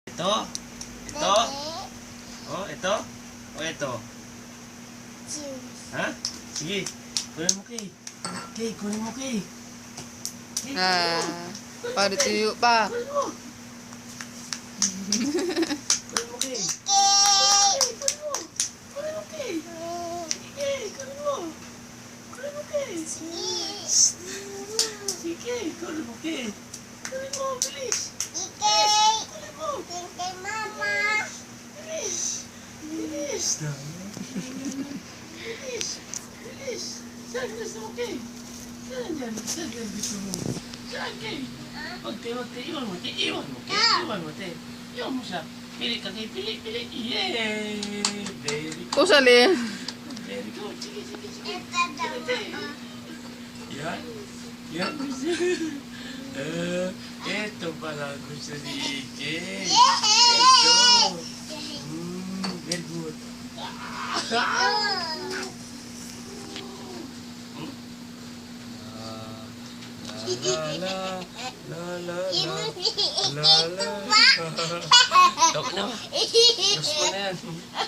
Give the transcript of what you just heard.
Ito? Ito? Oh, ito? O ito? Ha? Sige. Kunin mo, Kay. Kay, kunin mo, Kay. Kay, Pada tuyo pa. kunin mo. Kunin mo, Kay. Kunin mo. Kunin mo, Kay. Kay, kunin mo. Kunin mo, Kay. Sige, kunin mo, Kay. Kunin mo, bilis. Kunin mo. Bilis. Bilis. Bilis. Bilis. Saan gusto mo, Kay? Saan dyan? Saan dyan gusto mo? Saan, Kay? Wag, Kay. Iwan mo, Kay. Iwan mo, Kay. Iwan mo, Kay. Iwan mo siya. Pili ka, Kay. Pili. Yay! Very good. Kusali. Very good. Sige. Yan. Yan gusto. Ito pala gusto ni Ike. Ito. Very good. La. Ito na ba? Gusto ko na yan.